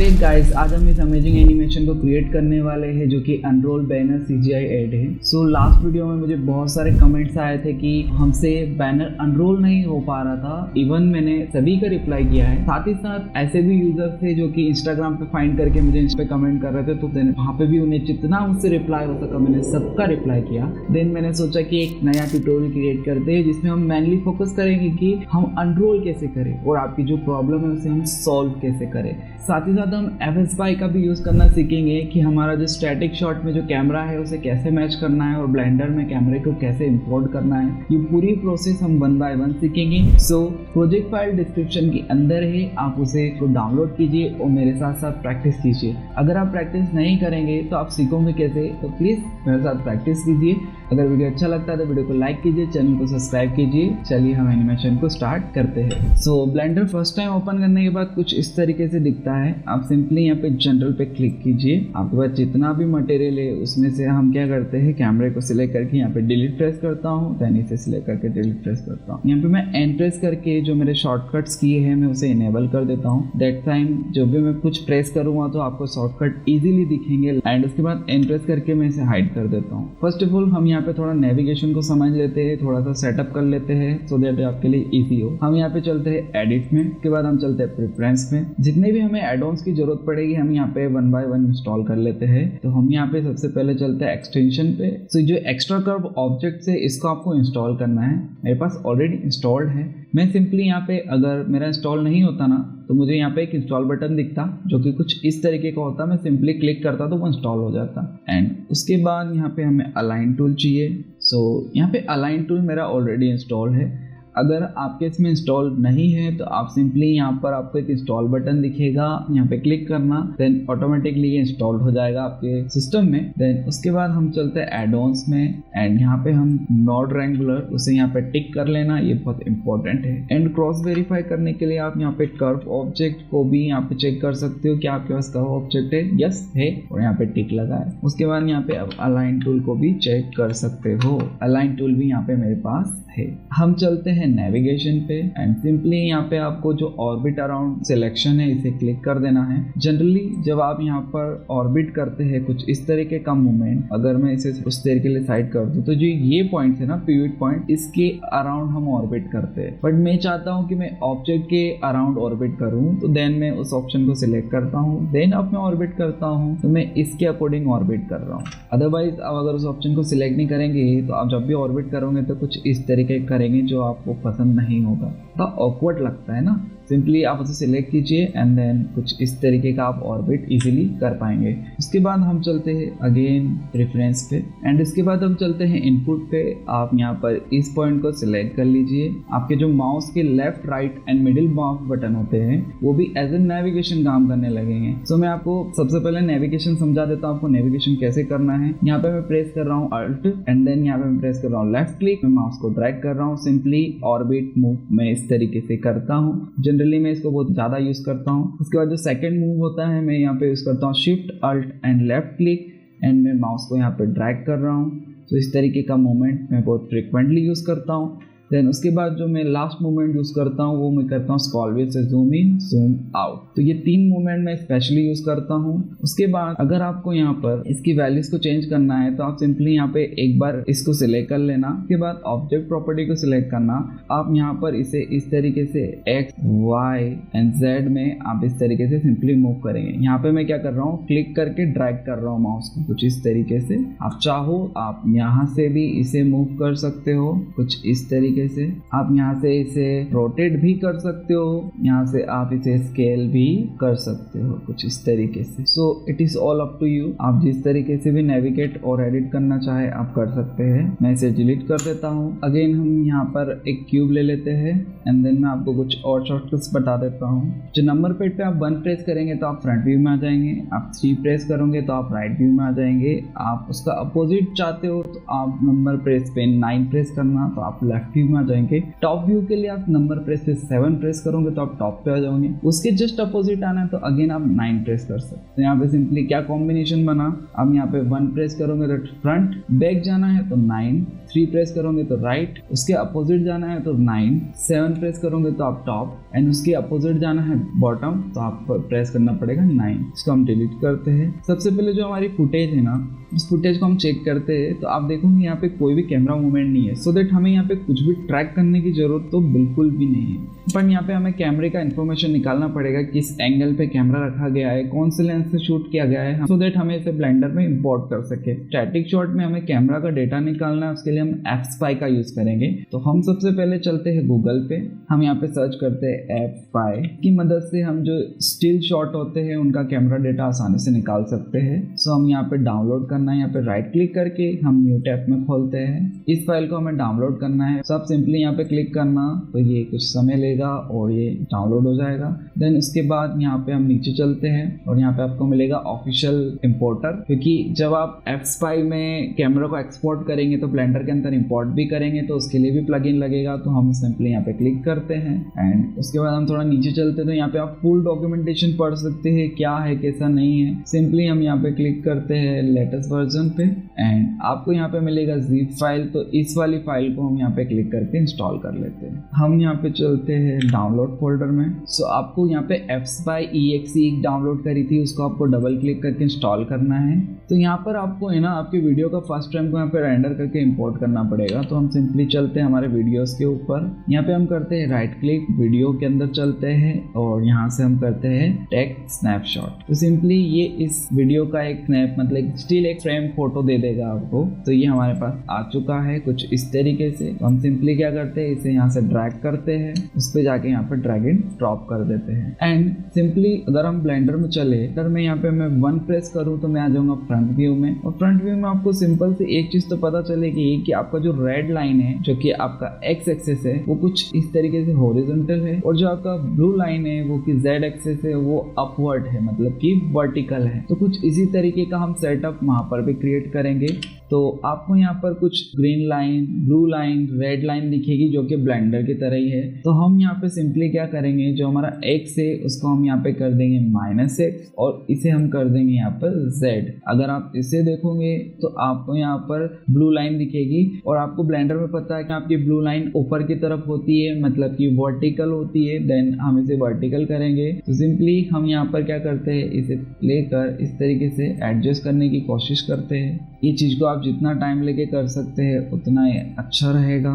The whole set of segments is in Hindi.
ग्रेट गाइस, आज हम इस अमेजिंग एनिमेशन को क्रिएट करने वाले हैं जो कि अनरोल बैनर सीजीआई ऐड है। सो लास्ट वीडियो में मुझे बहुत सारे कमेंट्स आए थे कि हमसे बैनर अनरोल नहीं हो पा रहा था। इवन मैंने सभी का रिप्लाई किया है। साथ ही साथ ऐसे भी यूजर्स थे जो कि इंस्टाग्राम पे फाइंड करके मुझे इस पे कमेंट कर रहे थे, तो वहाँ पे भी उन्हें जितना मुझसे रिप्लाई हो सका मैंने सबका रिप्लाई किया। देन मैंने सोचा कि एक नया ट्यूटोरियल क्रिएट करते हैं जिसमें हम मेनली फोकस करेंगे कि हम अनरोल कैसे करें और आपकी जो प्रॉब्लम है उसे हम सॉल्व कैसे करें। साथ ही साथ हम FSY का भी यूज़ करना सीखेंगे कि हमारा जो स्टैटिक शॉट में जो कैमरा है उसे कैसे मैच करना है और ब्लेंडर में कैमरे को कैसे इंपोर्ट करना है। ये पूरी प्रोसेस हम 1 बाय 1 सीखेंगे। सो प्रोजेक्ट फाइल डिस्क्रिप्शन के अंदर है, आप उसे डाउनलोड कीजिए और मेरे साथ साथ प्रैक्टिस कीजिए। अगर आप प्रैक्टिस नहीं करेंगे तो आप सीखोगे कैसे, तो प्लीज़ मेरे साथ प्रैक्टिस कीजिए। अगर वीडियो अच्छा लगता है तो वीडियो को लाइक कीजिए, चैनल को सब्सक्राइब कीजिए। चलिए हम एनिमेशन को स्टार्ट करते हैं। सो ब्लेंडर फर्स्ट टाइम ओपन करने के बाद कुछ इस तरीके से दिखता है। आप सिंपली यहाँ पे जनरल पे क्लिक कीजिए। आपके पास जितना भी मटेरियल है उसमें से हम क्या करते हैं, कैमरे को सिलेक्ट करके यहाँ पे डिलीट प्रेस करता हूँ, देन इसे सिलेक्ट करके डिलीट प्रेस करता हूँ। यहाँ पे मैं एन प्रेस करके जो मेरे शॉर्टकट्स किए हैं मैं उसे इनेबल कर देता हूँ। दैट टाइम जब भी मैं कुछ प्रेस करूँगा तो आपको शॉर्टकट इजीली दिखेंगे। एंड उसके बाद एन प्रेस करके मैं इसे हाइड कर देता हूँ। फर्स्ट ऑफ ऑल हम यहाँ पे थोड़ा नेविगेशन को समझ लेते हैं, थोड़ा सा सेटअप कर लेते हैं सो दैट आपके लिए इजी हो। हम यहाँ पे चलते हैं एडिट में, उसके बाद हम चलते हैं प्रेफरेंस में। जितने भी हमें एड ऑन्स की जरूरत पड़ेगी हम यहाँ पे 1 बाय 1 इंस्टॉल कर लेते हैं। तो हम यहाँ पे सबसे पहले चलते हैं एक्सटेंशन पे। तो जो एक्स्ट्रा कर्व ऑब्जेक्ट है इसको आपको इंस्टॉल करना है। मेरे पास ऑलरेडी इंस्टॉल्ड है। मैं सिंपली यहाँ पे, अगर मेरा इंस्टॉल नहीं होता ना तो मुझे यहाँ पे एक इंस्टॉल बटन दिखता जो कि कुछ इस तरीके का होता। मैं सिंपली क्लिक करता तो वो इंस्टॉल हो जाता। एंड उसके बाद यहाँ पे हमें अलाइन टूल चाहिए। सो यहाँ पे अलाइन टूल मेरा ऑलरेडी इंस्टॉल है। अगर आपके इसमें इंस्टॉल नहीं है तो आप सिंपली यहाँ पर आपको एक इंस्टॉल बटन दिखेगा, यहाँ पे क्लिक करना, देन ऑटोमेटिकली ये इंस्टॉल हो जाएगा आपके सिस्टम में। देन उसके बाद हम चलते हैं एड ऑन्स में एंड यहाँ पे हम नॉट रेंगुलर उसे यहाँ पे टिक कर लेना, ये बहुत इंपॉर्टेंट है। एंड क्रॉस वेरीफाई करने के लिए आप यहाँ पे कर्व ऑब्जेक्ट को भी यहाँ पे चेक कर सकते हो कि आपके पास कर्व ऑब्जेक्ट है, यस है, और यहाँ पे टिक लगा है। उसके बाद यहाँ पे अब अलाइन टूल को भी चेक कर सकते हो। अलाइन टूल भी यहाँ पे मेरे पास है। हम चलते हैं नेविगेशन पे एंड सिंपली यहाँ पे आपको जो ऑर्बिट अराउंड सिलेक्शन है इसे क्लिक कर देना है। जनरली जब आप यहाँ पर ऑर्बिट करते हैं कुछ इस तरीके का मूवमेंट, अगर मैं इसे उस तरीके के लिए साइड कर दूं तो जो ये पॉइंट है ना, पिवट पॉइंट, इसके अराउंड हम ऑर्बिट करते हैं। बट मैं चाहता हूँ कि मैं ऑब्जेक्ट के अराउंड ऑर्बिट करूँ, तो देन मैं उस ऑप्शन को सिलेक्ट करता हूँ। देन अब मैं ऑर्बिट करता हूँ तो मैं इसके अकॉर्डिंग ऑर्बिट कर रहा हूँ। अदरवाइज आप अगर उस ऑप्शन को सिलेक्ट नहीं करेंगे तो आप जब भी ऑर्बिट करोगे तो कुछ इस तरीके करेंगे जो आपको पसंद नहीं होगा, तो ऑकवर्ड लगता है ना। सिंपली आप उसे सिलेक्ट कीजिए एंड देन कुछ इस तरीके का आप ऑर्बिट इजीली कर पाएंगे। उसके बाद हम चलते हैं अगेन प्रेफरेंस पे एंड इसके बाद हम चलते हैं इनपुट पे। आप यहाँ पर इस पॉइंट को सिलेक्ट कर लीजिए। आपके जो माउस के left, right and middle mouse button होते हैं वो भी एज ए नेविगेशन काम करने लगेंगे। सो मैं आपको सबसे पहले नेविगेशन समझा देता हूँ, आपको नेविगेशन कैसे करना है। यहाँ पे मैं प्रेस कर रहा हूँ अल्ट एंड देन यहाँ पे मैं प्रेस कर रहा हूँ लेफ्ट क्लिक, मैं माउस को ड्रैग कर रहा हूँ। सिंपली ऑर्बिट मूव मैं इस तरीके से करता हूँ। जनरली मैं इसको बहुत ज्यादा यूज करता हूँ। उसके बाद जो सेकंड मूव होता है मैं यहाँ पे यूज करता हूँ shift alt and left click and मैं माउस को यहाँ पे ड्रैग कर रहा हूँ। तो इस तरीके का मूवमेंट मैं बहुत फ्रिक्वेंटली यूज करता हूँ। देन उसके बाद जो मैं लास्ट मूवमेंट यूज करता हूँ वो मैं करता हूँ स्क्रॉल व्हील से जूम इन जूम आउट। तो ये 3 मूवमेंट मैं स्पेशली यूज करता हूँ। उसके बाद अगर आपको यहाँ पर इसकी वैल्यूज को चेंज करना है तो आप सिंपली यहाँ पे एक बार इसको सिलेक्ट कर लेना। उसके बाद ऑब्जेक्ट प्रॉपर्टी को सिलेक्ट करना। आप यहाँ पर इसे इस तरीके से एक्स, वाई एंड जेड में आप इस तरीके से सिंपली मूव करेंगे। यहाँ पे मैं क्या कर रहा हूँ, क्लिक करके ड्रैग कर रहा हूँ माउस को कुछ इस तरीके से। आप चाहो आप यहाँ से भी इसे मूव कर सकते हो कुछ इस तरीके से। आप यहाँ से इसे रोटेट भी कर सकते हो, यहाँ से आप इसे स्केल भी कर सकते हो कुछ इस तरीके से। So it is all up to you. आप जिस तरीके से भी नेविगेट और एडिट करना चाहे आप कर सकते हैं। मैं इसे डिलीट कर देता हूँ। अगेन हम यहाँ पर एक क्यूब ले लेते हैं एंड देन मैं आपको कुछ और शॉर्टकट्स बता देता हूँ। जो नंबर पैड पे आप 1 प्रेस करेंगे तो आप फ्रंट व्यू में आ जाएंगे। आप 3 प्रेस करोगे तो आप राइट व्यू में आ जाएंगे। आप उसका अपोजिट चाहते हो तो आप नंबर प्रेस पे 9 प्रेस करना तो आप लेफ्ट व्यू में आ जाएंगे। टॉप व्यू के लिए आप नंबर प्रेस पे 7 प्रेस करोगे तो आप टॉप पे आ जाओगे। उसके जस्ट अपोजिट आना है तो अगेन आप 9 प्रेस कर सकते हो। तो यहाँ पे सिंपली क्या कॉम्बिनेशन बना, अब यहाँ पे 1 प्रेस करोगे तो फ्रंट, बैक जाना है तो 9, 3 प्रेस करोगे तो राइट, उसके अपोजिट जाना है तो 9, 7 प्रेस करोगे तो आप टॉप, एंड उसके अपोजिट जाना है बॉटम तो आपको प्रेस करना पड़ेगा 9। इसको हम डिलीट करते हैं। सबसे पहले जो हमारी फुटेज है ना, उस फुटेज को हम चेक करते हैं तो आप देखोगे यहाँ पे कोई भी कैमरा मूवमेंट नहीं है, सो दैट हमें यहाँ पे कुछ भी ट्रैक करने की जरूरत तो बिल्कुल भी नहीं है। पर यहाँ पे हमें कैमरे का इन्फॉर्मेशन निकालना पड़ेगा, किस एंगल पे कैमरा रखा गया है, कौन से लेंस से शूट किया गया है, सो दैट हमें इसे ब्लेंडर में इंपोर्ट कर सके। स्टैटिक शॉट में हमें कैमरा का डेटा निकालना है, उसके लिए हम f/spy का यूज करेंगे। तो हम सबसे पहले चलते हैं गूगल पे, हम यहाँ पे सर्च करते हैं f/spy की मदद से हम जो स्टिल शॉट होते हैं उनका कैमरा डेटा आसानी से निकाल सकते हैं। सो हम यहाँ पे डाउनलोड करना है, यहाँ पे राइट क्लिक करके हम न्यू टैब में खोलते हैं। इस फाइल को हमें डाउनलोड करना है, सब सिंपली यहाँ पे क्लिक करना, तो ये कुछ समय लेगा और ये डाउनलोड हो जाएगा। देन उसके बाद यहाँ पे हम नीचे चलते हैं और यहाँ पे आपको मिलेगा ऑफिशियल इंपोर्टर, क्योंकि जब आप f/spy में कैमरा को एक्सपोर्ट करेंगे तो ब्लेंडर के अंदर इंपोर्ट भी करेंगे तो उसके लिए भी प्लगइन लगेगा। तो हम सिंपली यहाँ पे क्लिक करते हैं एंड उसके बाद हम थोड़ा नीचे चलते हैं तो यहाँ पे आप फुल डॉक्यूमेंटेशन पढ़ सकते हैं, क्या है कैसा नहीं है। सिंपली हम यहाँ पे क्लिक करते हैं लेटेस्ट वर्जन पे एंड आपको यहाँ पे मिलेगा zip फाइल। तो इस वाली फाइल को हम यहाँ पे क्लिक करके इंस्टॉल कर लेते हैं। हम यहाँ पे चलते हैं डाउनलोड फोल्डर में। सो आपको यहाँ पे f/spy exe डाउनलोड करी थी, उसको आपको डबल क्लिक करके इंस्टॉल करना है। तो यहाँ पर आपको है ना आपके वीडियो का फर्स्ट फ्रेम को यहाँ पे रेंडर करके इंपोर्ट करना पड़ेगा। तो हम सिंपली चलते हैं हमारे वीडियोस के ऊपर, यहाँ पे हम करते हैं राइट क्लिक, वीडियो के अंदर चलते हैं और यहाँ से हम करते हैं टेक स्नैपशॉट। तो सिंपली ये इस वीडियो का एक स्नैप मतलब स्टिल एक फ्रेम फोटो दे देगा आपको। तो ये हमारे पास आ चुका है कुछ इस तरीके से। तो हम सिंपली क्या करते हैं, इसे यहाँ से ड्रैग करते हैं, उस पे जाके यहाँ पे ड्रैग एंड ड्रॉप कर देते हैं। एंड सिंपली अगर हम ब्लेंडर में चले, अगर मैं यहाँ पे मैं 1 प्रेस करूँ तो मैं आ जाऊंगा फ्रंट व्यू में। और फ्रंट व्यू में आपको सिंपल से एक चीज तो पता चलेगी कि आपका जो रेड लाइन है जो कि आपका x एक्सिस है वो कुछ इस तरीके से हॉरिजॉन्टल है, और जो आपका ब्लू लाइन है वो कि z एक्सिस है वो अपवर्ड है, मतलब कि वर्टिकल है। तो कुछ इसी तरीके का हम सेटअप वहां पर भी क्रिएट करेंगे। तो आपको यहाँ पर कुछ green line, blue line, red line दिखेगी जो कि ब्लेंडर की तरह ही है। तो हम यहाँ पे सिंपली क्या करेंगे, जो हमारा x है उसको हम यहाँ पे कर देंगे -x और इसे हम कर देंगे यहाँ पर z। अगर आप इसे देखोगे तो आपको यहाँ पर ब्लू लाइन दिखेगी, और आपको ब्लेंडर में पता है कि आपकी ब्लू लाइन ऊपर की तरफ होती है, मतलब कि वर्टिकल होती है। देन हम इसे वर्टिकल करेंगे। तो सिंपली हम यहाँ पर क्या करते हैं, इसे लेकर इस तरीके से एडजस्ट करने की कोशिश करते हैं। ये चीज़ को आप जितना टाइम लेके कर सकते हैं उतना ही अच्छा रहेगा।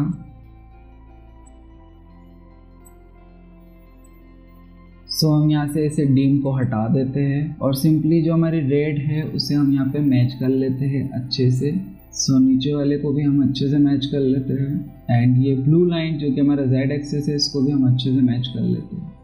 सो हम यहाँ से इसे डिम को हटा देते हैं और सिंपली जो हमारी रेड है उसे हम यहाँ पे मैच कर लेते हैं अच्छे से। सो नीचे वाले को भी हम अच्छे से मैच कर लेते हैं एंड ये ब्लू लाइन जो कि हमारा z एक्सिस है इसको भी हम अच्छे से मैच कर लेते हैं।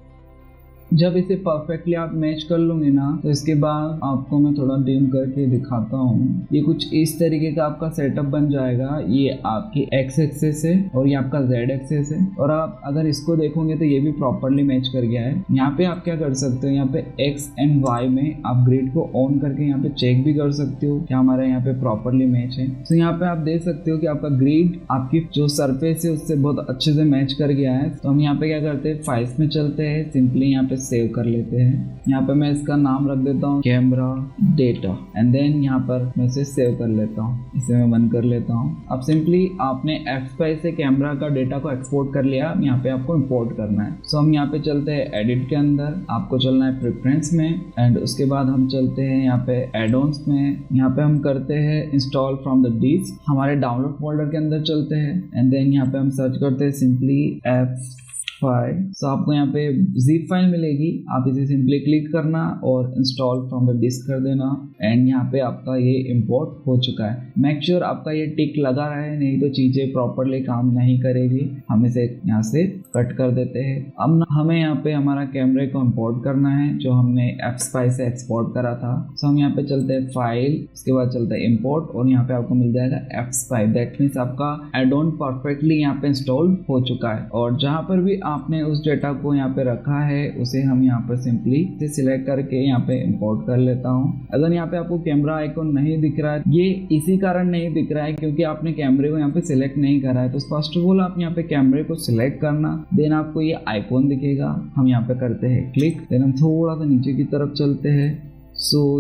जब इसे परफेक्टली आप मैच कर लोगे ना तो इसके बाद आपको मैं थोड़ा डिम करके दिखाता हूँ। ये कुछ इस तरीके का आपका सेटअप बन जाएगा। ये आपकी x एक्सिस है और ये आपका z एक्सिस है, और आप अगर इसको देखोगे तो ये भी प्रॉपरली मैच कर गया है। यहाँ पे आप क्या कर सकते हो, यहाँ पे x एंड y में आप ग्रिड को ऑन करके यहाँ पे चेक भी कर सकते हो क्या हमारा यहाँ पे प्रॉपरली मैच है। तो यहाँ पे आप देख सकते हो कि आपका ग्रिड आपकी जो सरफेस है उससे बहुत अच्छे से मैच कर गया है। तो हम यहाँ पे क्या करते हैं, फाइल्स में चलते हैं, सिंपली यहाँ पे सेव कर लेते हैं। यहाँ पे मैं इसका नाम रख देता हूँ कैमरा डेटा एंड देन यहाँ पर मैं इसे सेव कर लेता हूँ। इसे मैं बंद कर लेता हूँ। अब सिंपली आपने f/spy से कैमरा का डेटा को एक्सपोर्ट कर लिया, यहाँ पे आपको इंपोर्ट करना है। सो हम यहाँ पे चलते हैं एडिट के अंदर, आपको चलना है प्रेफरेंस में एंड उसके बाद हम चलते हैं यहाँ पे एड-ऑन्स में। यहाँ पे हम करते हैं इंस्टॉल फ्रॉम द डिस्क, हमारे डाउनलोड फोल्डर के अंदर चलते हैं एंड देन यहाँ पे हम सर्च करते हैं सिंपली f/spy। तो आपको यहाँ पे zip फाइल मिलेगी, आप इसे सिंपली क्लिक करना और इंस्टॉल फ्रॉम द डिस्क कर देना एंड यहाँ पे आपका ये इंपोर्ट हो चुका है। मेक श्योर आपका ये टिक लगा रहे, नहीं तो चीज़ें प्रॉपरली काम नहीं करेगी। हम इसे यहाँ से कट कर देते हैं। अब हमें यहाँ पे हमारा कैमरे को इंपोर्ट करना है जो हमने f/spy से एक्सपोर्ट करा था। तो हम यहाँ पे चलते हैं फाइल, उसके बाद चलते हैं इंपोर्ट और यहाँ पे आपको मिल जाएगा f/spy। दैट मीन्स आपका एड ऑन परफेक्टली यहाँ पे इंस्टॉल हो चुका है। और जहाँ पर भी आपने उस डेटा को यहाँ पे रखा है उसे हम यहाँ पर सिंपली इसे सिलेक्ट करके यहाँ पे इंपोर्ट कर लेता हूँ। अगर यहाँ पे आपको कैमरा आइकॉन नहीं दिख रहा है, ये इसी कारण नहीं दिख रहा है क्योंकि आपने कैमरे को यहाँ पे सिलेक्ट नहीं करा है। तो फर्स्ट ऑफ ऑल आप यहाँ पे कैमरे को सिलेक्ट करना, देन आपको ये आइकॉन दिखेगा, हम यहाँ पे करते हैं क्लिक, देन हम थोड़ा सा नीचे की तरफ चलते हैं।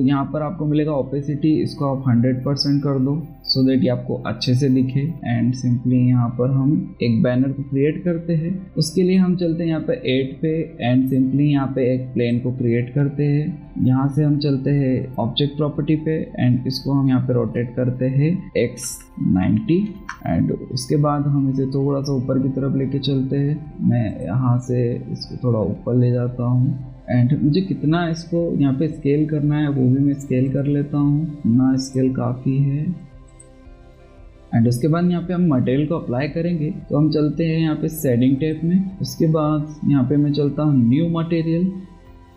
यहाँ पर आपको मिलेगा ओपेसिटी, इसको आप 100% कर दो सो दैट ये आपको अच्छे से दिखे। एंड सिंपली यहाँ पर हम एक बैनर को क्रिएट करते हैं। उसके लिए हम चलते हैं यहाँ पे 8 पे एंड सिंपली यहाँ पे एक प्लेन को क्रिएट करते हैं। यहाँ से हम चलते हैं ऑब्जेक्ट प्रॉपर्टी पे एंड इसको हम यहाँ पे रोटेट करते हैं x90 एंड उसके बाद हम इसे थोड़ा सा ऊपर की तरफ लेके चलते हैं। मैं यहाँ से इसको थोड़ा ऊपर ले जाता हूँ एंड मुझे कितना इसको यहाँ पे स्केल करना है वो भी मैं स्केल कर लेता हूँ, ना स्केल काफ़ी है। एंड उसके बाद यहाँ पे हम मटेरियल को अप्लाई करेंगे तो हम चलते हैं यहाँ पे शेडिंग टैब में। उसके बाद यहाँ पे मैं चलता हूँ न्यू मटेरियल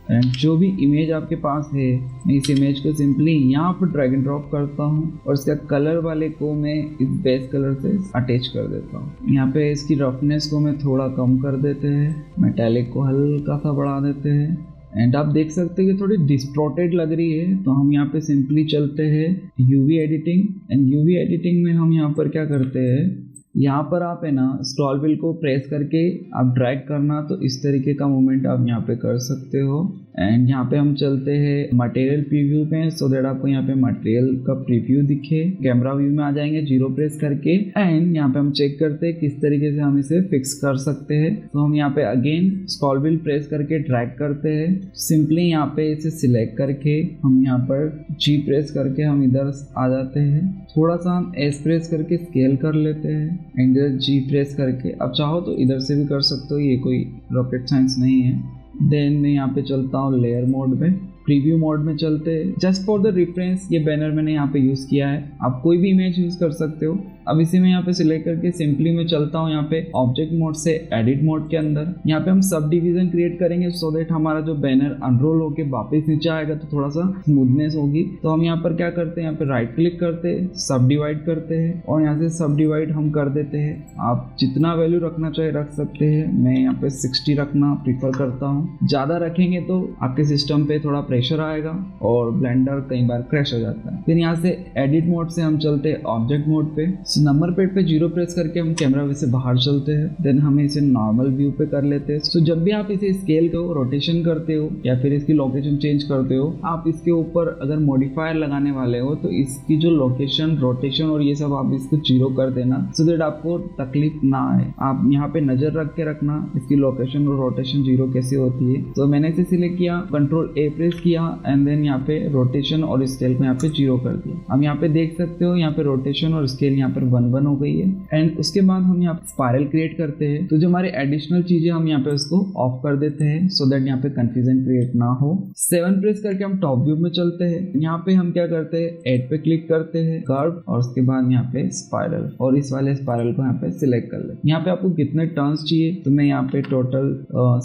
एंड जो भी इमेज आपके पास है मैं इस इमेज को सिंपली यहाँ पर ड्रैग एंड ड्रॉप करता हूँ और इसका कलर वाले को मैं इस बेस कलर से अटैच कर देता हूँ। यहाँ पे इसकी रफनेस को मैं थोड़ा कम कर देते हैं, मेटालिक को हल्का सा बढ़ा देते हैं एंड आप देख सकते हैं कि थोड़ी डिस्टॉर्टेड लग रही है। तो हम यहाँ पे सिंपली चलते हैं UV editing and UV editing में हम यहाँ पर क्या करते हैं, यहाँ पर आप है ना स्क्रॉल व्हील को प्रेस करके आप ड्रैग करना, तो इस तरीके का मूवमेंट आप यहाँ पे कर सकते हो। एंड यहाँ पे हम चलते हैं मटेरियल प्रीव्यू पे सो दैट आपको यहाँ पे मटेरियल का प्रीव्यू दिखे। कैमरा व्यू में आ जाएंगे 0 प्रेस करके एंड यहाँ पे हम चेक करते हैं किस तरीके से हम इसे फिक्स कर सकते हैं। तो हम यहाँ पे अगेन स्क्रॉल व्हील प्रेस करके ड्रैग करते हैं, सिंपली यहाँ पे इसे सिलेक्ट करके हम यहाँ पर G प्रेस करके हम इधर आ जाते हैं। थोड़ा सा हम S प्रेस करके स्केल कर लेते हैं एंड इधर G प्रेस करके, अब चाहो तो इधर से भी कर सकते हो, ये कोई रॉकेट साइंस नहीं है। देन मैं यहाँ पे चलता हूँ लेयर मोड में, प्रीव्यू मोड में चलते हैं। जस्ट फॉर द रेफरेंस ये बैनर मैंने यहाँ पे यूज़ किया है, आप कोई भी इमेज यूज़ कर सकते हो। अब इसे मैं यहाँ पे सिलेक्ट करके सिंपली मैं चलता हूँ यहाँ पे ऑब्जेक्ट मोड से एडिट मोड के अंदर। यहाँ पे हम सब डिवीजन क्रिएट करेंगे सो दैट हमारा जो बैनर अनरोल होके वापस नीचे आएगा तो थोड़ा सा स्मूथनेस होगी। तो हम यहाँ पर क्या करते हैं, यहाँ पे राइट क्लिक करते हैं, सब डिवाइड करते हैं और यहाँ से सब डिवाइड हम कर देते हैं। आप जितना वैल्यू रखना चाहे रख सकते हैं, मैं यहाँ पे 60 रखना प्रीफर करता हूँ। ज़्यादा रखेंगे तो आपके सिस्टम पे थोड़ा प्रेशर आएगा और ब्लेंडर कई बार क्रैश हो जाता है। फिर यहाँ से एडिट मोड से हम चलते हैं ऑब्जेक्ट मोड पे। नंबर पेड पे 0 प्रेस करके हम कैमरा व्यू से बाहर चलते हैं, देन हम इसे नॉर्मल व्यू पे कर लेते हैं। सो जब भी आप इसे स्केल को रोटेशन करते हो या फिर इसकी लोकेशन चेंज करते हो, आप इसके ऊपर अगर मॉडिफायर लगाने वाले हो तो इसकी जो लोकेशन, रोटेशन और ये सब आप इसको 0 कर देना सो दैट आपको तकलीफ ना आए। आप यहाँ पे नजर रख के रखना इसकी लोकेशन और रोटेशन 0 कैसे होती है। तो मैंने इसे सिलेक्ट किया, कंट्रोल A प्रेस किया एंड देन यहाँ पे रोटेशन और स्केल को यहाँ पे 0 कर दिया। हम यहाँ पे देख सकते हो यहाँ पे रोटेशन और स्केल यहाँ पर 1 हो गई है। एंड उसके बाद हम यहाँ स्पाइरल क्रिएट करते हैं, तो जो हमारे एडिशनल चीजें हम यहाँ पे उसको ऑफ कर देते हैं सो दैट यहाँ पे कंफ्यूजन क्रिएट ना हो। 7 प्रेस करके हम टॉप व्यू में चलते हैं। यहाँ पे हम क्या करते हैं, ऐड पे क्लिक करते हैं, कर्व और उसके बाद यहाँ पे स्पाइरल और इस वाले स्पाइरल को यहाँ पे सिलेक्ट कर ले। यहाँ पे आपको कितने टर्न्स चाहिए तो मैं यहाँ पे टोटल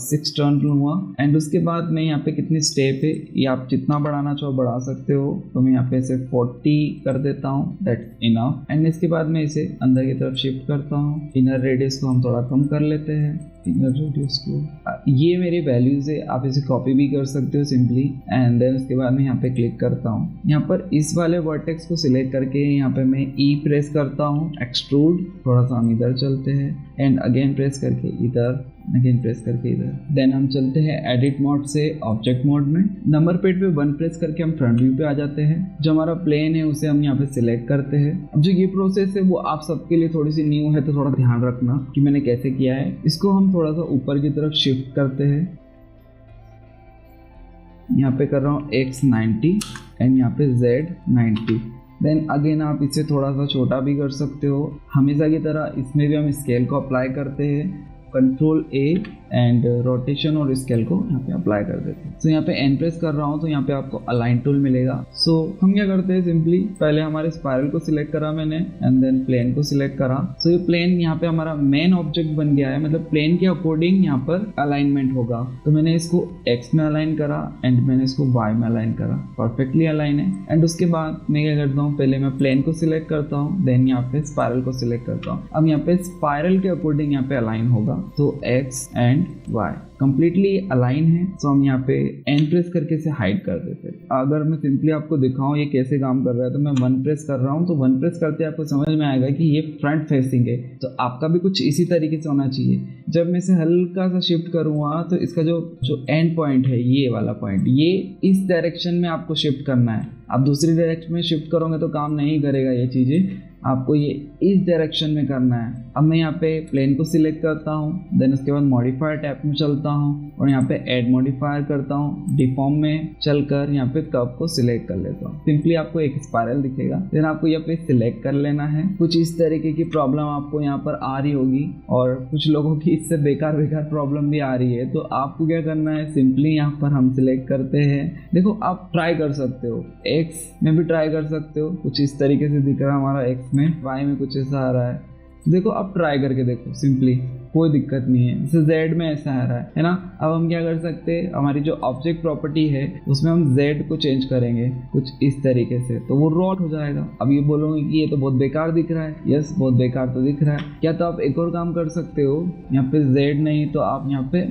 6 टर्न लूंगा एंड उसके बाद मैं यहाँ पे कितने स्टेप है ये आप जितना बढ़ाना चाहो बढ़ा सकते हो। तो मैं यहाँ पे इसे 40 कर देता हूँ, दैट्स इनफ। एंड इसके बाद मैं इसे अंदर की तरफ शिफ्ट करता हूँ। इनर रेडियस को हम थोड़ा कम कर लेते हैं, इनर रेडियस को। ये मेरे वैल्यूज है, आप इसे कॉपी भी कर सकते हो सिंपली। एंड देन उसके बाद मैं यहाँ पे क्लिक करता हूँ, यहाँ पर इस वाले वर्टेक्स को सिलेक्ट करके यहाँ पे मैं E प्रेस करता हूँ, एक्सट्रूड। थोड़ा सा हम इधर चलते हैं एंड अगेन प्रेस करके इधर, अगेन प्रेस करके इधर। देन हम चलते हैं एडिट मोड से ऑब्जेक्ट मोड में। नंबर पेड पे 1 प्रेस करके हम फ्रंट व्यू पे आ जाते हैं। जो हमारा प्लेन है उसे हम यहाँ पे सिलेक्ट करते हैं। अब जो ये प्रोसेस है वो आप सबके लिए थोड़ी सी न्यू है तो थोड़ा ध्यान रखना कि मैंने कैसे किया है। इसको हम थोड़ा सा ऊपर की तरफ शिफ्ट करते हैं। यहाँ पे कर रहा हूँ X90 एंड यहाँ पे Z90। देन अगेन आप इसे थोड़ा सा छोटा भी कर सकते हो। हमेशा की तरह इसमें भी हम स्केल को अप्लाई करते हैं, कंट्रोल A एंड रोटेशन और स्केल को यहाँ पे अप्लाई कर देते हैं। सो यहाँ पे N प्रेस कर रहा हूँ तो यहाँ पे आपको अलाइन टूल मिलेगा। सो हम क्या करते हैं, सिंपली पहले हमारे स्पाइरल को सिलेक्ट करा मैंने एंड देन प्लेन को सिलेक्ट करा। सो ये प्लेन यहाँ पे हमारा मेन ऑब्जेक्ट बन गया है, मतलब प्लेन के अकॉर्डिंग यहाँ पर अलाइनमेंट होगा। तो मैंने इसको X में अलाइन करा एंड मैंने इसको Y में अलाइन करा, परफेक्टली अलाइन है। एंड उसके बाद मैं क्या करता हूँ, पहले मैं प्लेन को सिलेक्ट करता हूँ, देन यहाँ पे स्पाइरल को सिलेक्ट करता हूँ। अब यहाँ पे स्पाइरल के अकॉर्डिंग यहाँ पे अलाइन होगा, तो X and and y completely align है। तो हम यहाँ पे n प्रेस करके इसे हाइड कर देते हैं। अगर मैं सिंपली आपको दिखाऊं ये कैसे काम कर रहा है, तो मैं 1 प्रेस कर रहा हूँ, तो 1 प्रेस करते आपको समझ में आएगा कि ये फ्रंट फेसिंग है। तो आपका भी कुछ इसी तरीके से होना चाहिए। जब मैं इसे हल्का सा शिफ्ट करूँगा तो इसका जो एंड पॉइंट है, ये वाला पॉइंट, ये इस डायरेक्शन में आपको शिफ्ट करना है। आप दूसरी डायरेक्शन में शिफ्ट करोगे तो काम नहीं करेगा ये चीज़ें, आपको ये इस डायरेक्शन में करना है। अब मैं यहाँ पे प्लेन को सिलेक्ट करता हूँ, देन उसके बाद मॉडिफायर टैब में चलता हूँ और यहाँ पे ऐड मॉडिफायर करता हूँ। डिफॉर्म में चलकर यहाँ पे कर्व को सिलेक्ट कर लेता हूँ। सिंपली आपको एक स्पाइरल दिखेगा, देन आपको यहाँ पे सिलेक्ट कर लेना है। कुछ इस तरीके की प्रॉब्लम आपको यहाँ पर आ रही होगी और कुछ लोगों की इससे बेकार प्रॉब्लम भी आ रही है। तो आपको क्या करना है, सिंपली यहाँ पर हम सिलेक्ट करते हैं। देखो आप ट्राई कर सकते हो, एक्स में भी ट्राई कर सकते हो, कुछ इस तरीके से दिख रहा है हमारा एक्स में, वाई में कुछ ऐसा आ रहा है। देखो आप ट्राई करके देखो, सिंपली कोई दिक्कत नहीं है। जैसे जेड में ऐसा आ रहा है ना। अब हम क्या कर सकते हैं, हमारी जो ऑब्जेक्ट प्रॉपर्टी है उसमें हम जेड को चेंज करेंगे कुछ इस तरीके से, तो वो रॉट हो जाएगा। अब ये बोलोगे कि ये तो बहुत बेकार दिख रहा है। यस, बहुत बेकार तो दिख रहा है। क्या तो आप एक और काम कर सकते हो, यहाँ पे जेड नहीं तो आप यहाँ पे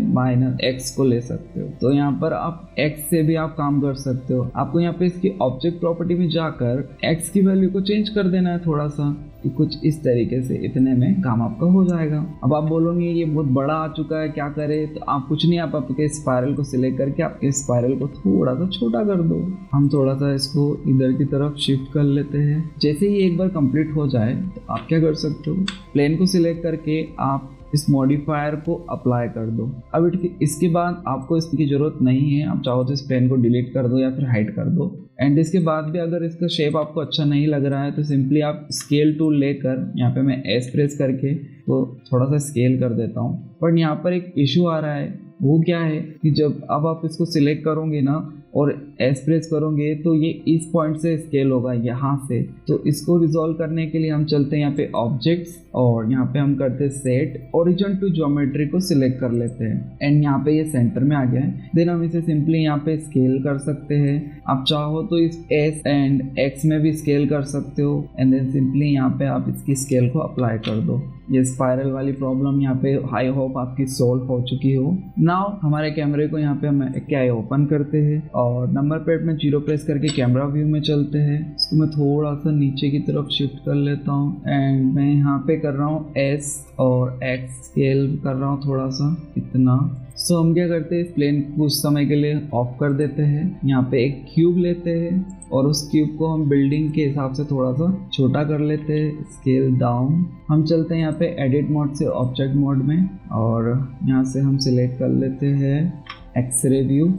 -x को ले सकते हो। तो यहाँ पर आप x से भी आप काम कर सकते हो। आपको यहाँ पे इसकी ऑब्जेक्ट प्रॉपर्टी में जाकर x की वैल्यू को चेंज कर देना है थोड़ा सा, कि कुछ इस तरीके से, इतने में काम आपका हो जाएगा। अब आप बोलोगे ये बहुत बड़ा आ चुका है, क्या करे, तो आप कुछ नहीं, आप आपके स्पाइरल को सिलेक्ट करके आपके स्पाइरल को थोड़ा सा छोटा कर दो। हम थोड़ा सा इसको इधर की तरफ शिफ्ट कर लेते हैं। जैसे ही एक बार कंप्लीट हो जाए तो आप क्या कर सकते हो, प्लेन को सिलेक्ट करके आप इस मॉडिफायर को अप्लाई कर दो। अब इसके बाद आपको इसकी ज़रूरत नहीं है, आप चाहो तो इस प्लेन को डिलीट कर दो या फिर हाइड कर दो। एंड इसके बाद भी अगर इसका शेप आपको अच्छा नहीं लग रहा है तो सिंपली आप स्केल टूल लेकर, यहाँ पे मैं एस प्रेस करके तो थोड़ा सा स्केल कर देता हूँ। पर यहाँ पर एक इशू आ रहा है, वो क्या है कि जब अब आप इसको सिलेक्ट करोगे ना और एस प्रेस करोगे तो ये इस पॉइंट से स्केल होगा यहाँ से। तो इसको रिजॉल्व करने के लिए हम चलते हैं यहाँ पे ऑब्जेक्ट्स और यहाँ पे हम करते हैं सेट ओरिजिन टू ज्योमेट्री को सिलेक्ट कर लेते हैं। एंड यहाँ पे ये सेंटर में आ गया है। देन हम इसे सिंपली यहाँ पे स्केल कर सकते हैं। आप चाहो तो इस एस एंड एक्स में भी स्केल कर सकते हो। एंड देन सिंपली यहाँ पे आप इसकी स्केल को अप्लाई कर दो। ये स्पाइरल वाली प्रॉब्लम यहाँ पे आई होप आपकी सॉल्व हो चुकी हो। नाउ हमारे कैमरे को यहाँ पे हम क्या ओपन करते हैं और नंबर प्लेट में 0 प्रेस करके कैमरा व्यू में चलते हैं। इसको मैं थोड़ा सा नीचे की तरफ शिफ्ट कर लेता हूँ एंड मैं यहाँ पे कर रहा हूँ एस और एक्स स्केल कर रहा हूँ थोड़ा सा, इतना। सो हम क्या करते हैं, इस प्लेन को कुछ समय के लिए ऑफ कर देते हैं। यहाँ पे एक क्यूब लेते हैं और उस क्यूब को हम बिल्डिंग के हिसाब से थोड़ा सा छोटा कर लेते हैं, स्केल डाउन। हम चलते हैं यहाँ पे एडिट मोड से ऑब्जेक्ट मोड में और यहाँ से हम सिलेक्ट कर लेते हैं x-ray view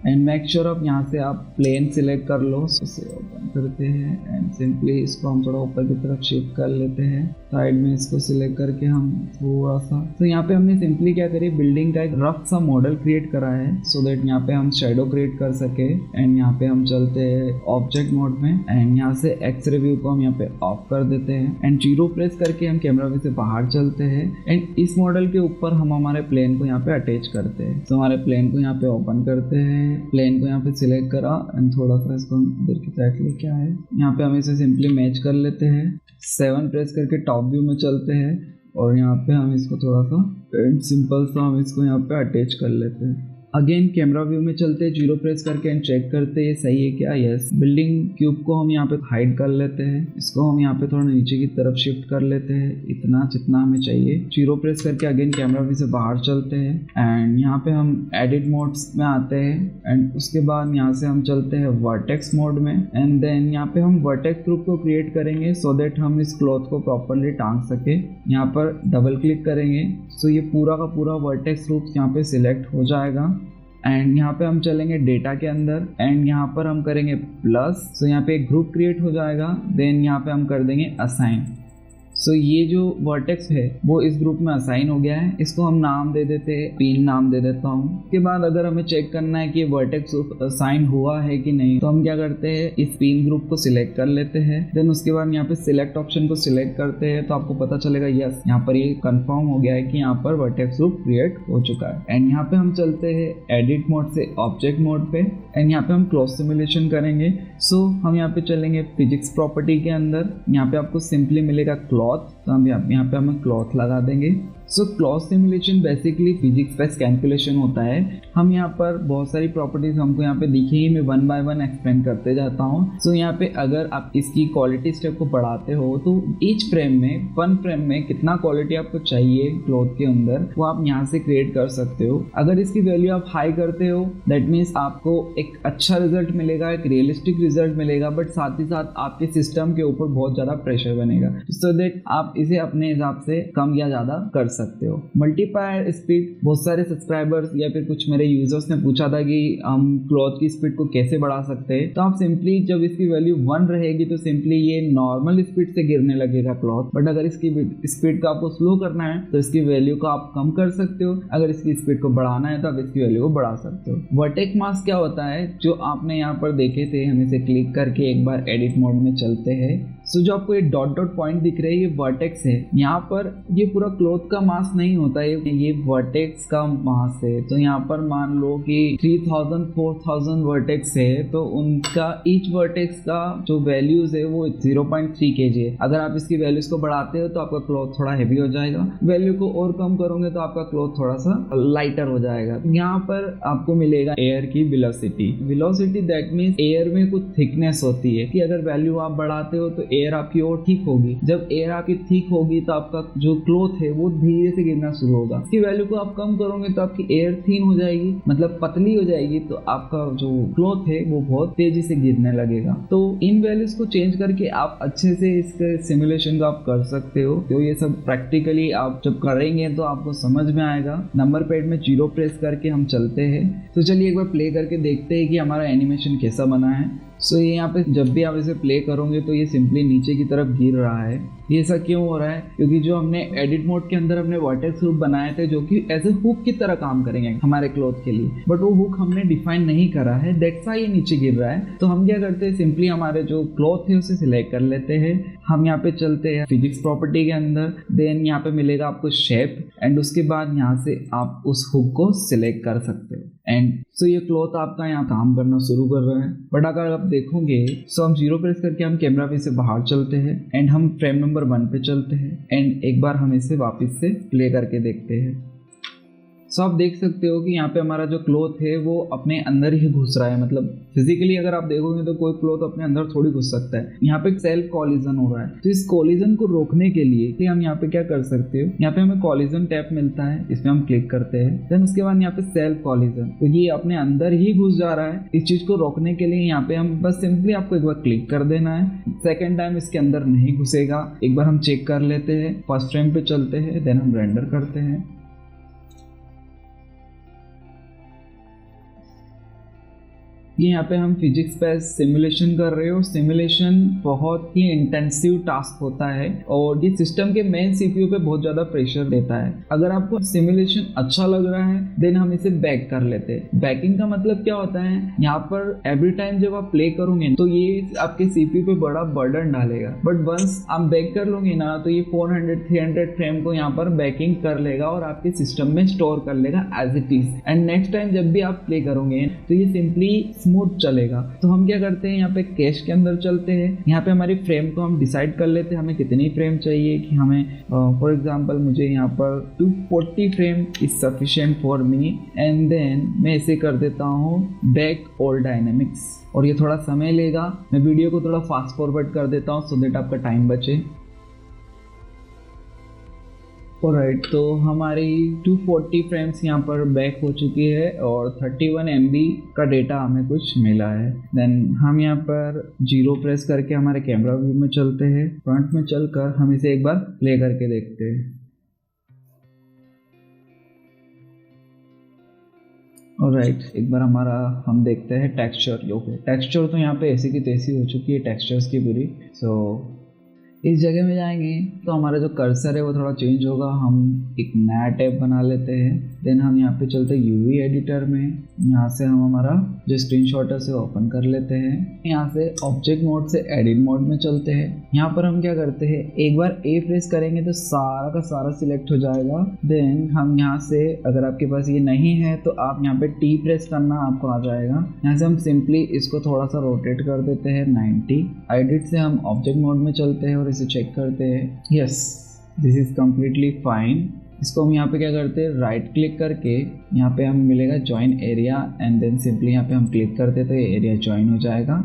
and make sure आप यहाँ से आप प्लेन सिलेक्ट कर लो। इसे ओपन करते हैं एंड सिंपली इसको हम थोड़ा ऊपर की तरफ शिफ्ट कर लेते हैं। साइड में इसको सिलेक्ट करके हम थोड़ा सा, तो यहाँ पे हमने सिंपली क्या करी, बिल्डिंग का एक रफ सा मॉडल क्रिएट करा है सो दैट यहाँ पे हम शेडो क्रिएट कर सके। एंड यहाँ पे हम चलते हैं ऑब्जेक्ट मोड में एंड यहाँ से एक्सरे व्यू को हम यहाँ पे ऑफ कर देते हैं एंड 0 प्रेस करके हम कैमरा व्यू से बाहर चलते हैं एंड इस मॉडल के ऊपर हम हमारे प्लेन को यहाँ पे अटैच करते हैं। तो हमारे प्लेन को यहाँ पे ओपन करते हैं, प्लेन को यहाँ पे सिलेक्ट करा एंड थोड़ा सा इसको इधर की साइड लेके आए। यहाँ पे हम इसे सिंपली मैच कर लेते हैं। 7 प्रेस करके टॉप व्यू में चलते हैं और यहाँ पे हम इसको थोड़ा सा सिंपल सा हम इसको यहाँ पे अटैच कर लेते हैं। अगेन कैमरा व्यू में चलते हैं, 0 प्रेस करके एंड चेक करते हैं ये सही है क्या। यस, बिल्डिंग क्यूब को हम यहाँ पे हाइड कर लेते हैं। इसको हम यहाँ पे थोड़ा नीचे की तरफ शिफ्ट कर लेते हैं, इतना जितना हमें चाहिए। 0 प्रेस करके अगेन कैमरा व्यू से बाहर चलते हैं एंड यहाँ पे हम एडिट मोड्स में आते हैं एंड उसके बाद यहाँ से हम चलते हैं वर्टेक्स मोड में एंड देन यहाँ पे हम वर्टेक्स ग्रुप को क्रिएट करेंगे सो दैट हम इस क्लॉथ को प्रॉपरली टांग सके। यहाँ पर डबल क्लिक करेंगे सो ये पूरा का पूरा वर्टेक्स ग्रुप यहाँ पे सिलेक्ट हो जाएगा एंड यहाँ पे हम चलेंगे डेटा के अंदर एंड यहाँ पर हम करेंगे प्लस। सो यहाँ पे एक ग्रुप क्रिएट हो जाएगा। देन यहाँ पे हम कर देंगे असाइन। सो ये जो वर्टेक्स है वो इस ग्रुप में असाइन हो गया है। इसको हम नाम दे देते हैं, पिन नाम दे देता हूँ। उसके बाद अगर हमें चेक करना है कि ये वर्टेक्स असाइन हुआ है कि नहीं, तो हम क्या करते हैं, इस पिन ग्रुप को सिलेक्ट कर लेते हैं। देन उसके बाद यहाँ पे सिलेक्ट ऑप्शन को सिलेक्ट करते हैं तो आपको पता चलेगा यस, यहाँ पर ये कंफर्म हो गया है कि यहाँ पर वर्टेक्स ग्रुप क्रिएट हो चुका है। एंड यहाँ पे हम चलते हैं एडिट मोड से ऑब्जेक्ट मोड पे एंड यहाँ पे हम क्लॉथ सिमुलेशन करेंगे। सो हम यहाँ पे चलेंगे फिजिक्स प्रॉपर्टी के अंदर। यहाँ पे आपको सिंपली मिलेगा क्लॉथ, तो हम यहाँ पे हमें क्लॉथ लगा देंगे so cloth simulation basically physics based calculation होता है। हम यहाँ पर बहुत सारी प्रॉपर्टीज हमको यहाँ पे दिखेंगी, मैं वन बाय वन एक्सप्लेन करते जाता हूँ। सो यहाँ पे अगर आप इसकी क्वालिटी स्टेप को बढ़ाते हो तो ईच फ्रेम में, वन फ्रेम में कितना क्वालिटी आपको चाहिए क्लॉथ के अंदर, वो आप यहाँ से क्रिएट कर सकते हो। अगर इसकी वैल्यू आप हाई करते हो दैट मीन्स आपको एक अच्छा रिजल्ट मिलेगा, एक रियलिस्टिक रिजल्ट मिलेगा, बट साथ ही साथ आपके सिस्टम के ऊपर बहुत ज्यादा प्रेशर बनेगा, सो दैट आप इसे अपने हिसाब से कम या ज्यादा कर सकते हो। मल्टीप्लायर स्पीड, बहुत सारे सब्सक्राइबर्स या फिर कुछ मेरे यूजर्स ने पूछा था कि हम क्लॉथ की स्पीड को कैसे बढ़ा सकते हैं। तो आप सिंपली जब इसकी वैल्यू 1 रहेगी तो सिंपली ये नॉर्मल स्पीड से गिरने लगेगा क्लॉथ, बट अगर इसकी स्पीड को आपको स्लो करना है तो इसकी वैल्यू को आप कम कर सकते हो, अगर इसकी स्पीड को बढ़ाना है तो आप इसकी वैल्यू को बढ़ा सकते हो। वर्टेक्स मास्क क्या होता है जो आपने यहाँ पर देखे थे, हम इसे क्लिक करके एक बार एडिट मोड में चलते हैं। सो जो आपको ये डॉट डॉट पॉइंट दिख रहे हैं ये वर्टेक्स है। यहाँ पर ये पूरा क्लॉथ का मास नहीं होता है, ये वर्टेक्स का मास है। तो यहाँ पर मान लो कि 3000 4000 वर्टेक्स है तो उनका ईच वर्टेक्स का जो वैल्यूज है वो 0.3 kg है। अगर आप इसकी वैल्यूज को बढ़ाते हो तो आपका क्लॉथ थोड़ा हैवी हो जाएगा, वैल्यू को और कम करोगे तो आपका क्लॉथ थोड़ा सा लाइटर हो जाएगा। यहाँ पर आपको मिलेगा एयर की वेलोसिटी दैट मीन्स एयर में कुछ थिकनेस होती है कि अगर वैल्यू आप बढ़ाते हो तो एयर आपकी और थिक होगी। जब एयर आपकी थिक होगी तो आपका जो क्लॉथ है वो धीरे से गिरना शुरू होगा। इसकी वैल्यू को आप कम करोगे तो आपकी एयर थिन हो जाएगी, मतलब पतली हो जाएगी, तो आपका जो क्लॉथ है वो बहुत तेजी से गिरने लगेगा। तो इन वैल्यूज को चेंज करके आप अच्छे से इसके सिमुलेशन को आप कर सकते हो। तो ये सब प्रैक्टिकली आप जब करेंगे तो आपको समझ में आएगा। नंबर पैड में 0 प्रेस करके हम चलते हैं। तो चलिए एक बार प्ले करके देखते हैं कि हमारा एनिमेशन कैसा बना है। सो ये यहाँ पे जब भी आप इसे प्ले करोगे तो ये सिंपली नीचे की तरफ गिर रहा है। ये ऐसा क्यों हो रहा है? क्योंकि जो हमने एडिट मोड के अंदर अपने वर्टेक्स हुक बनाए थे जो कि एज ए हुक की तरह काम करेंगे हमारे क्लॉथ के लिए, बट वो हुक हमने डिफाइन नहीं करा है, दैट्स व्हाई ये नीचे गिर रहा है। तो हम क्या करते हैं, सिंपली हमारे जो क्लॉथ है उसे सिलेक्ट कर लेते हैं। हम यहाँ पे चलते हैं फिजिक्स प्रॉपर्टी के अंदर, देन यहाँ पे मिलेगा आपको शेप, एंड उसके बाद यहाँ से आप उस हुक को सिलेक्ट कर सकते हो। एंड सो ये क्लॉथ आपका यहाँ काम करना शुरू कर रहा है। बट अगर आप देखोगे सो हम 0 प्रेस करके हम कैमरा पे से बाहर चलते हैं एंड हम फ्रेम नंबर 1 पे चलते हैं एंड एक बार हम इसे वापस से प्ले करके देखते हैं। सो आप देख सकते हो कि यहाँ पे हमारा जो क्लॉथ है वो अपने अंदर ही घुस रहा है। मतलब फिजिकली अगर आप देखोगे तो कोई क्लॉथ अपने अंदर थोड़ी घुस सकता है। यहाँ पे सेल्फ कॉलिजन हो रहा है। तो इस कॉलिजन को रोकने के लिए हम यहाँ पे क्या कर सकते हो, यहाँ पे हमें कॉलिजन टैब मिलता है, इसमें हम क्लिक करते हैं। देन उसके बाद यहाँ पे सेल्फ कॉलिजन, क्योंकि ये अपने अंदर ही घुस जा रहा है। इस चीज को रोकने के लिए यहाँ पे हम बस सिंपली आपको एक बार क्लिक कर देना है। सेकेंड टाइम इसके अंदर नहीं घुसेगा। एक बार हम चेक कर लेते हैं। फर्स्ट फ्रेम पे चलते हैं, देन हम रेंडर करते हैं। ये यहाँ पे हम फिजिक्स पे सिमुलेशन कर रहे हो। सिमुलेशन बहुत ही इंटेंसिव टास्क होता है और ये सिस्टम के मेन सीपीयू पे बहुत ज़्यादा प्रेशर देता है। अगर आपको सिमुलेशन अच्छा लग रहा है देन हम इसे बैक कर लेते हैं। बैकिंग का मतलब क्या होता है, यहाँ पर एवरी टाइम जब आप प्ले करोगे तो ये आपके सीपीयू पे बड़ा बर्डन डालेगा, बट वंस आप बैक कर लोगे ना तो ये 400-300 फ्रेम को यहाँ पर बैकिंग कर लेगा और आपके सिस्टम में स्टोर कर लेगा as it is. And next time जब भी आप प्ले करोगे तो ये सिंपली स्मूथ चलेगा। तो हम क्या करते हैं, यहाँ पे कैश के अंदर चलते हैं। यहाँ पे हमारी फ्रेम को हम डिसाइड कर लेते हैं हमें कितनी फ्रेम चाहिए। कि हमें फॉर एग्जांपल मुझे यहाँ पर 240 frame is sufficient for me, and then मैं इसे कर देता हूँ बैक ऑल डायनेमिक्स, और ये थोड़ा समय लेगा। मैं वीडियो को थोड़ा फास्ट फॉरवर्ड कर देता हूँ सो दैट आपका टाइम बचे। ऑलराइट, तो हमारी 240 फ्रेम्स यहाँ पर बैक हो चुकी है और 31 MB का डेटा हमें कुछ मिला है। देन हम यहाँ पर 0 प्रेस करके हमारे कैमरा व्यू में चलते हैं। फ्रंट में चलकर हम इसे एक बार प्ले करके देखते हैं। ऑलराइट, एक बार हम देखते हैं टेक्सचर। ओके, टेक्सचर तो यहाँ पे ऐसी की तैसी हो चुकी है टेक्सचर्स की पूरी। सो इस जगह में जाएंगे तो हमारा जो कर्सर है वो थोड़ा चेंज होगा। हम एक नया टैब बना लेते हैं। देन हम यहाँ पे चलते हैं यूवी एडिटर में। यहाँ से हम हमारा जो स्क्रीनशॉट है उसे ओपन कर लेते हैं। यहाँ से ऑब्जेक्ट मोड से एडिट मोड में चलते हैं। यहाँ पर हम क्या करते हैं, एक बार ए प्रेस करेंगे तो सारा का सारा सिलेक्ट हो जाएगा। देन हम यहाँ से, अगर आपके पास ये नहीं है तो आप यहाँ पे टी प्रेस करना आपको आ जाएगा। यहाँ से हम सिंपली इसको थोड़ा सा रोटेट कर देते हैं 90। एडिट से हम ऑब्जेक्ट मोड में चलते हैं और इसे चेक करते हैं। Yes, this is completely fine. इसको हम यहाँ पे क्या करते हैं, राइट क्लिक करके यहाँ पे हमें मिलेगा join area and then simply यहाँ पे हम क्लिक करते तो ये एरिया ज्वाइन हो जाएगा।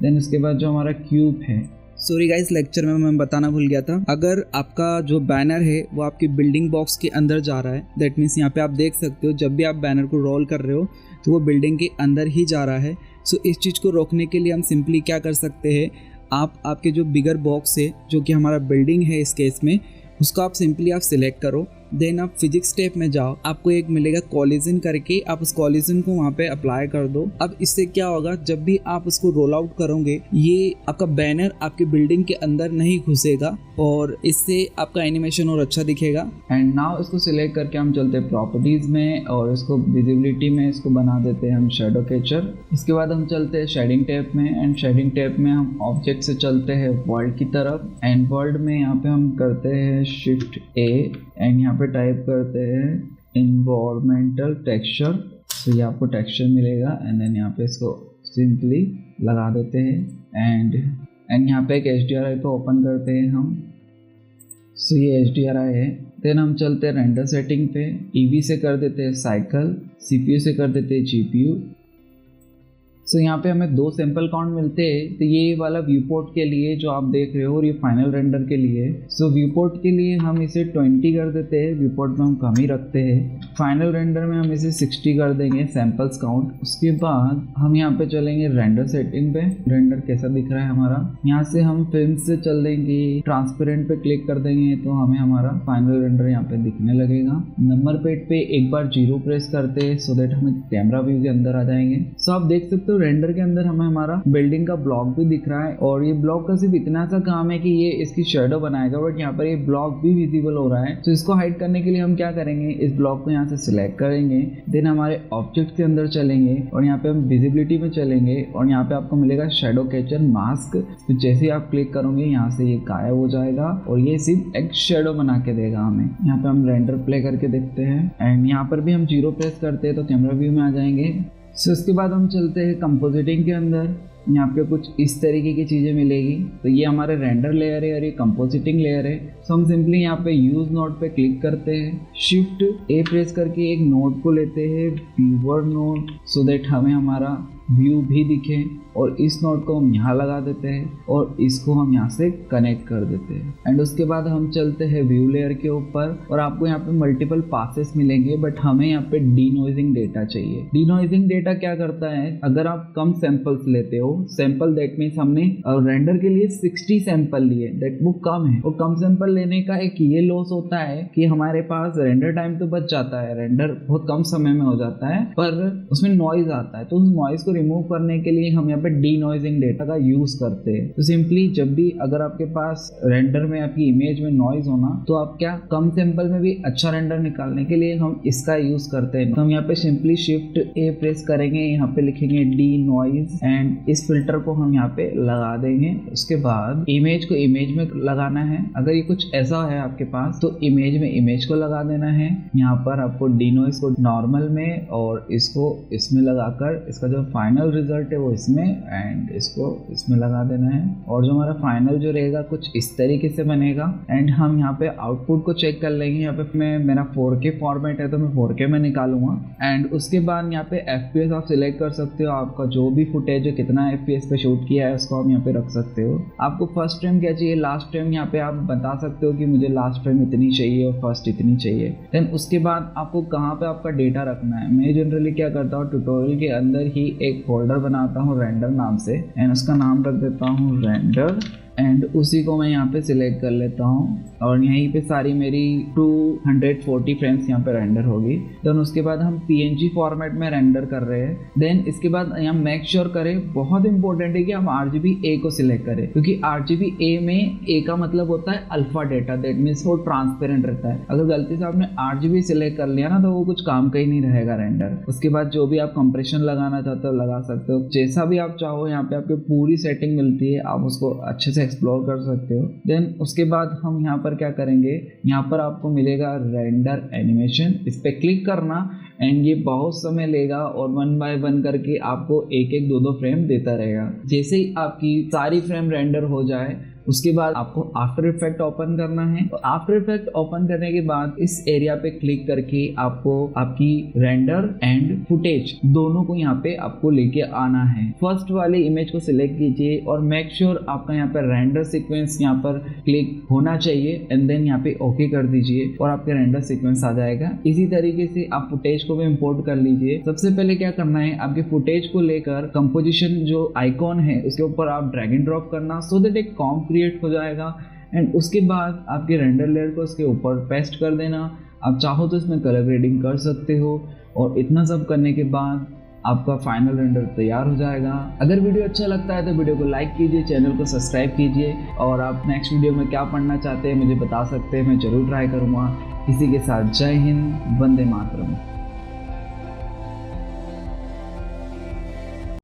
देन उसके बाद जो हमारा क्यूब है, सॉरी गाइस, लेक्चर में मैं बताना भूल गया था, अगर आपका जो बैनर है वो आपकी बिल्डिंग बॉक्स के अंदर जा रहा है, दैट मीन्स यहाँ पे आप देख सकते हो जब भी आप बैनर को रोल कर रहे हो तो वो बिल्डिंग के अंदर ही जा रहा है। सो इस चीज़ को रोकने के लिए हम सिंपली क्या कर सकते हैं, आपके जो बिगर बॉक्स है जो कि हमारा बिल्डिंग है इस केस में, उसको आप सिंपली आप सिलेक्ट करो। देन आप फिजिक्स टैब में जाओ, आपको एक मिलेगा कॉलिजन करके, आप उस कॉलिजन को वहाँ पे अप्लाई कर दो। अब इससे क्या होगा, जब भी आप उसको रोल आउट करोगे ये आपका बैनर आपके बिल्डिंग के अंदर नहीं घुसेगा और इससे आपका एनिमेशन और अच्छा दिखेगा। एंड नाउ इसको सिलेक्ट करके हम चलते हैं प्रॉपर्टीज में और इसको विजिबिलिटी में इसको बना देते हैं हम शेडो कैचर। इसके बाद हम चलते हैं शेडिंग टैब में एंड शेडिंग टैब में हम ऑब्जेक्ट से चलते हैं वर्ल्ड की तरफ एंड वर्ल्ड में यहाँ पे हम करते हैं शिफ्ट ए एंड यहाँ पे टाइप करते हैं इन्वायरमेंटल टेक्सचर। तो ये आपको टेक्सचर मिलेगा एंड देन यहाँ पे इसको सिंपली लगा देते हैं एंड यहाँ पे एक HDRI को ओपन करते हैं हम। सो ये HDRI है। देन हम चलते हैं रेंडर सेटिंग पे, EV से कर देते हैं साइकिल, CPU से कर देते हैं GPU। सो यहाँ पे हमें 2 सैंपल काउंट मिलते हैं। तो ये वाला व्यू पोर्ट के लिए जो आप देख रहे हो और ये फाइनल रेंडर के लिए। सो व्यू पोर्ट के लिए हम इसे 20 कर देते हैं, व्यू पोर्ट में हम कम ही रखते हैं। फाइनल रेंडर में हम इसे 60 कर देंगे सैंपल्स काउंट। उसके बाद हम यहाँ पे चलेंगे रेंडर सेटिंग पे, रेंडर कैसा दिख रहा है हमारा। यहाँ से हम फिल्म से चल देंगे, ट्रांसपेरेंट पे क्लिक कर देंगे तो हमें हमारा फाइनल रेंडर यहाँ पे दिखने लगेगा। नंबर पेड पे एक बार 0 प्रेस करते हैं सो दैट हमें कैमरा व्यू के अंदर आ जाएंगे। सो आप देख सकते हो रेंडर के अंदर हमें हमारा बिल्डिंग का ब्लॉक भी दिख रहा है और ये ब्लॉक का सिर्फ इतना सा काम है कि ये इसकी शेडो बनाएगा, बट यहाँ पर ये ब्लॉक भी विजिबल हो रहा है। तो इसको हाइड करने के लिए हम क्या करेंगे, इस ब्लॉक को यहाँ से सिलेक्ट करेंगे, देन हमारे ऑब्जेक्ट के अंदर चलेंगे और यहाँ पे हम विजिबिलिटी में चलेंगे और यहाँ पे आपको मिलेगा शेडो कैचर मास्क। तो जैसे ही आप क्लिक करोगे यहाँ से ये गायब हो जाएगा और ये सिर्फ एक शेडो बना के देगा हमें। यहाँ पे हम रेंडर प्ले करके देखते हैं एंड यहाँ पर भी हम 0 प्रेस करते हैं तो कैमरा व्यू में आ जाएंगे। सो उसके बाद हम चलते हैं कंपोजिटिंग के अंदर, यहाँ पे कुछ इस तरीके की चीज़ें मिलेगी। तो ये हमारे रेंडर लेयर है और ये कंपोजिटिंग लेयर है। सो हम सिंपली यहाँ पे यूज नोड पे क्लिक करते हैं, शिफ्ट ए प्रेस करके एक नोड को लेते हैं, व्यूअर नोड, सो दैट हमें हमारा व्यू भी दिखे और इस नोड को हम यहाँ लगा देते हैं और इसको हम यहाँ से कनेक्ट कर देते हैं। एंड उसके बाद हम चलते हैं व्यू लेयर के ऊपर और आपको यहाँ पे मल्टीपल पासेस मिलेंगे, बट हमें यहाँ पे डीनोइजिंग डेटा चाहिए। डीनोइजिंग डेटा क्या करता है, अगर आप कम सैंपल्स लेते हो, सैंपल दैट मीन्स हमने रेंडर के लिए 60 सैंपल लिए, दैट वो कम है और कम सैंपल लेने का एक ये लॉस होता है कि हमारे पास रेंडर टाइम तो बच जाता है, रेंडर बहुत कम समय में हो जाता है, पर उसमें नॉइज आता है। तो उस नॉइज को रिमूव करने के लिए हम यहाँ पे डीनोइजिंग डेटा का यूज करते हैं। तो सिंपली जब भी अगर आपके पास रेंडर में आपकी इमेज में नॉइज होना, तो आप क्या कम सैंपल में भी अच्छा रेंडर निकालने के लिए हम इसका यूज करते हैं। तो हम यहाँ पे सिंपली शिफ्ट ए प्रेस करेंगे, यहाँ पे लिखेंगे डी नॉइज एंड इस फिल्टर को हम यहाँ पे लगा देंगे। उसके बाद इमेज को इमेज में लगाना है, अगर ये कुछ ऐसा है आपके पास तो इमेज में इमेज को लगा देना है। यहाँ पर आपको डी नॉइज को नॉर्मल में और इसको इसमें लगाकर इसका जो फाइनल रिजल्ट है वो इसमें एंड इसको इसमें लगा देना है और जो हमारा फाइनल जो रहेगा कुछ इस तरीके से बनेगा। एंड हम यहाँ पे आउटपुट को चेक कर लेंगे। यहाँ पे मेरा 4K फॉर्मेट है तो मैं 4K में निकालूंगा एंड उसके बाद यहाँ पे FPS आप सिलेक्ट कर सकते हो, आपका जो भी फुटेज है कितना FPS पे शूट किया है उसको आप यहाँ पे रख सकते हो। आपको फर्स्ट फ्रेम क्या चाहिए, लास्ट फ्रेम यहाँ पे आप बता सकते हो कि मुझे लास्ट फ्रेम इतनी चाहिए और फर्स्ट इतनी चाहिए। देन उसके बाद आपको कहाँ पे आपका डेटा रखना है। मैं जनरली क्या करता हूँ, ट्यूटोरियल के अंदर ही एक फोल्डर बनाता हूँ रेंडर नाम से एंड उसका नाम रख देता हूँ रेंडर एंड उसी को मैं यहाँ पे सिलेक्ट कर लेता हूँ और यहीं पे सारी मेरी 240 फ्रेम्स यहाँ पे रेंडर होगी। देन उसके बाद हम PNG फॉर्मेट में रेंडर कर रहे हैं। देन इसके बाद यहाँ मेक श्योर करें, बहुत इंपॉर्टेंट है कि हम RGB-A को सिलेक्ट करें, क्योंकि RGB-A में A का मतलब होता है अल्फा डेटा, दैट मीन्स वो ट्रांसपेरेंट रहता है। अगर गलती से आपने RGB सिलेक्ट कर लिया ना तो वो कुछ काम का ही नहीं रहेगा रेंडर। उसके बाद जो भी आप कंप्रेशन लगाना चाहते हो लगा सकते हो, जैसा भी आप चाहो। यहाँ पे आपको पूरी सेटिंग मिलती है, आप उसको अच्छे से एक्सप्लोर कर सकते हो। देन उसके बाद हम यहाँ पर क्या करेंगे, यहाँ पर आपको मिलेगा रेंडर एनिमेशन, इस पे क्लिक करना एंड ये बहुत समय लेगा और 1 बाय 1 करके आपको एक एक 2 फ्रेम देता रहेगा। जैसे ही आपकी सारी फ्रेम रेंडर हो जाए उसके बाद आपको आफ्टर इफेक्ट ओपन करना है और आफ्टर इफेक्ट ओपन करने के बाद इस एरिया पे क्लिक करके आपको आपकी रेंडर एंड फुटेज दोनों को यहाँ पे आपको लेके आना है। फर्स्ट वाली इमेज को सिलेक्ट कीजिए और मेक श्योर आपका यहाँ पर रेंडर सीक्वेंस यहाँ पर क्लिक होना चाहिए एंड देन यहाँ पे ओके कर दीजिए और आपके रेंडर सीक्वेंस आ जाएगा। इसी तरीके से आप फुटेज को भी इंपोर्ट कर लीजिए। सबसे पहले क्या करना है, आपके फुटेज को लेकर कंपोजिशन जो आइकॉन है उसके ऊपर आप ड्रैग एंड ड्रॉप करना सो दैट एक कॉम्प क्रिएट हो जाएगा एंड उसके बाद आपके रेंडर लेयर को उसके ऊपर पेस्ट कर देना। आप चाहो तो इसमें कलर ग्रेडिंग कर सकते हो और इतना सब करने के बाद आपका फाइनल रेंडर तैयार हो जाएगा। अगर वीडियो अच्छा लगता है तो वीडियो को लाइक कीजिए, चैनल को सब्सक्राइब कीजिए और आप नेक्स्ट वीडियो में क्या पढ़ना चाहते हैं मुझे बता सकते हैं, मैं ज़रूर ट्राई करूँगा। इसी के साथ जय हिंद, वंदे मातरम।